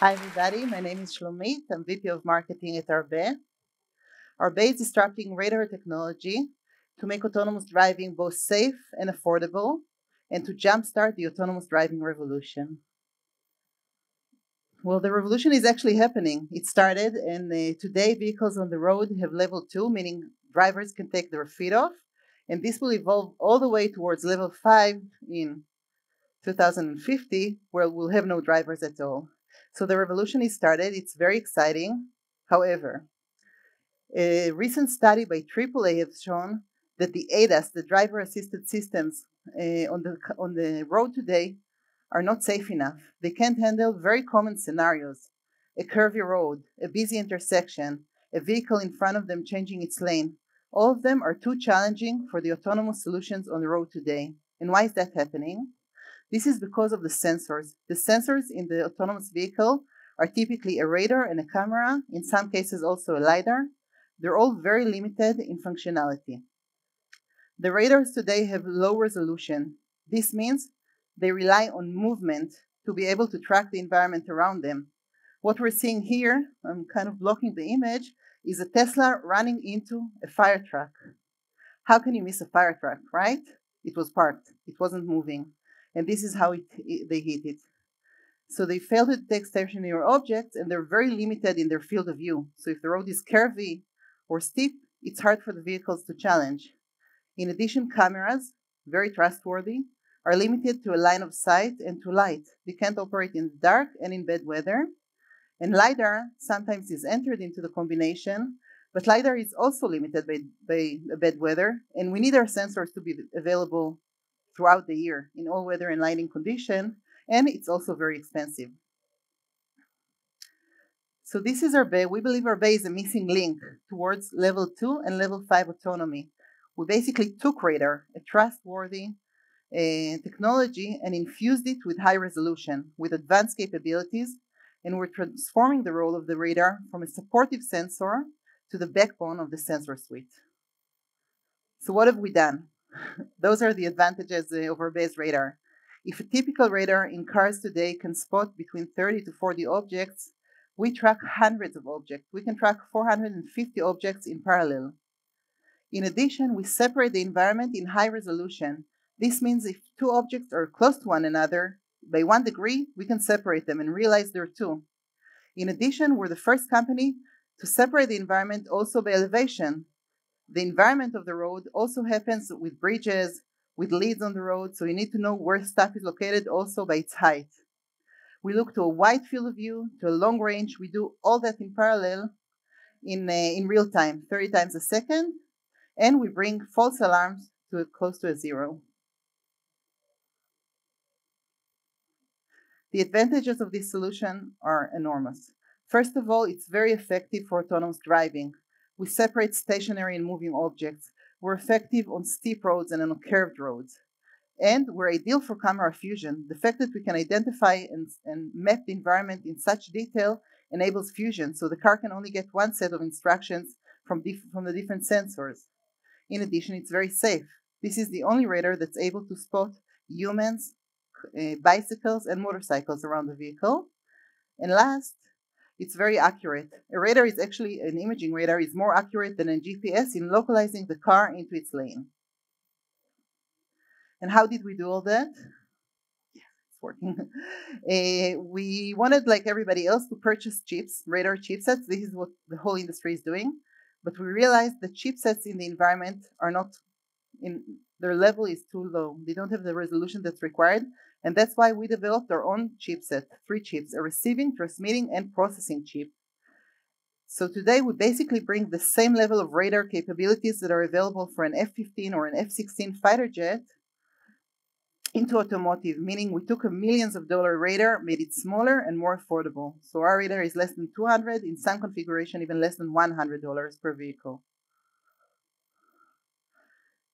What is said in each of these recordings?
Hi everybody, my name is Shlomit. I'm VP of Marketing at Arbe. Arbe is disrupting radar technology to make autonomous driving both safe and affordable, and to jumpstart the autonomous driving revolution. Well, the revolution is actually happening. It started, and today vehicles on the road have level 2, meaning drivers can take their feet off, and this will evolve all the way towards level 5 in 2050, where we'll have no drivers at all. So the revolution is started. It's very exciting. However, a recent study by AAA has shown that the ADAS, the driver-assisted systems on the road today, are not safe enough. They can't handle very common scenarios: a curvy road, a busy intersection, a vehicle in front of them changing its lane. All of them are too challenging for the autonomous solutions on the road today. And why is that happening? This is because of the sensors. The sensors in the autonomous vehicle are typically a radar and a camera, in some cases also a LiDAR. They're all very limited in functionality. The radars today have low resolution. This means they rely on movement to be able to track the environment around them. What we're seeing here, I'm kind of blocking the image, is a Tesla running into a fire truck. How can you miss a fire truck, right? It was parked. It wasn't moving. And this is how they hit it. So they fail to detect stationary objects, and they're very limited in their field of view. So if the road is curvy or steep, it's hard for the vehicles to challenge. In addition, cameras, very trustworthy, are limited to a line of sight and to light. They can't operate in the dark and in bad weather. And LiDAR sometimes is entered into the combination, but LiDAR is also limited by bad weather, and we need our sensors to be available throughout the year in all weather and lighting condition, and it's also very expensive. So this is Arbe. We believe Arbe is a missing link towards level 2 and level 5 autonomy. We basically took radar, a trustworthy technology, and infused it with high resolution, with advanced capabilities, and we're transforming the role of the radar from a supportive sensor to the backbone of the sensor suite. So what have we done? Those are the advantages of Arbe's radar. If a typical radar in cars today can spot between 30 to 40 objects, we track hundreds of objects. We can track 450 objects in parallel. In addition, we separate the environment in high resolution. This means if two objects are close to one another, by 1 degree, we can separate them and realize they're two. In addition, we're the first company to separate the environment also by elevation. The environment of the road also happens with bridges, with leads on the road, so you need to know where stuff is located also by its height. We look to a wide field of view, to a long range. We do all that in parallel in real time, 30 times a second, and we bring false alarms to close to a zero. The advantages of this solution are enormous. First of all, it's very effective for autonomous driving. We separate stationary and moving objects. We're effective on steep roads and on curved roads. And we're ideal for camera fusion. The fact that we can identify and map the environment in such detail enables fusion, so the car can only get one set of instructions from the different sensors. In addition, it's very safe. This is the only radar that's able to spot humans, bicycles, and motorcycles around the vehicle. And last, it's very accurate. A radar is actually, an imaging radar is more accurate than a GPS in localizing the car into its lane. And how did we do all that? Yeah, it's working. We wanted, like everybody else, to purchase chips, radar chipsets. This is what the whole industry is doing. But we realized the chipsets in the environment are not, their level is too low. They don't have the resolution that's required. And that's why we developed our own chipset, 3 chips, a receiving, transmitting, and processing chip. So today we basically bring the same level of radar capabilities that are available for an F-15 or an F-16 fighter jet into automotive, meaning we took a millions of dollar radar, made it smaller and more affordable. So our radar is less than $200, in some configuration even less than $100 per vehicle.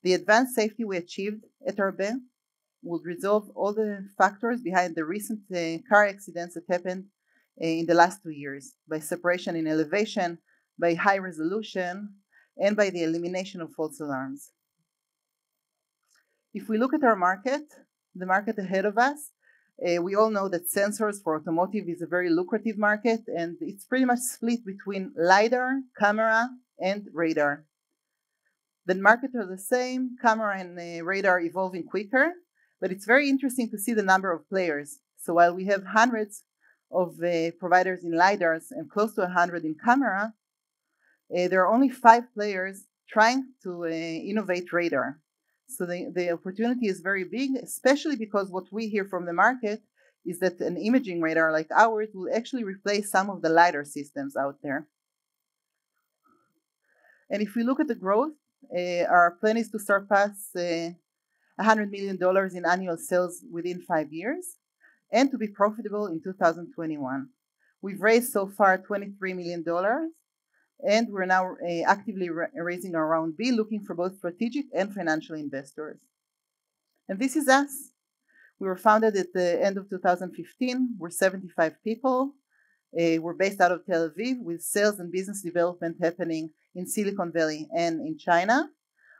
The advanced safety we achieved at Arbe would resolve all the factors behind the recent car accidents that happened in the last 2 years, by separation in elevation, by high resolution, and by the elimination of false alarms. If we look at our market, the market ahead of us, We all know that sensors for automotive is a very lucrative market, and it's pretty much split between LiDAR, camera, and radar. The markets are the same, camera and radar evolving quicker, but it's very interesting to see the number of players. So while we have hundreds of providers in LiDARs and close to 100 in camera, there are only 5 players trying to innovate radar. So the opportunity is very big, especially because what we hear from the market is that an imaging radar like ours will actually replace some of the LiDAR systems out there. And if we look at the growth, our plan is to surpass $100 million in annual sales within 5 years and to be profitable in 2021. We've raised so far $23 million, and we're now actively raising our round B, looking for both strategic and financial investors. And this is us. We were founded at the end of 2015. We're 75 people. We're based out of Tel Aviv, with sales and business development happening in Silicon Valley and in China.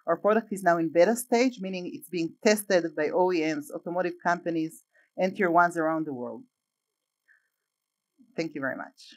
Our product is now in beta stage, meaning it's being tested by OEMs, automotive companies, and tier ones around the world. Thank you very much.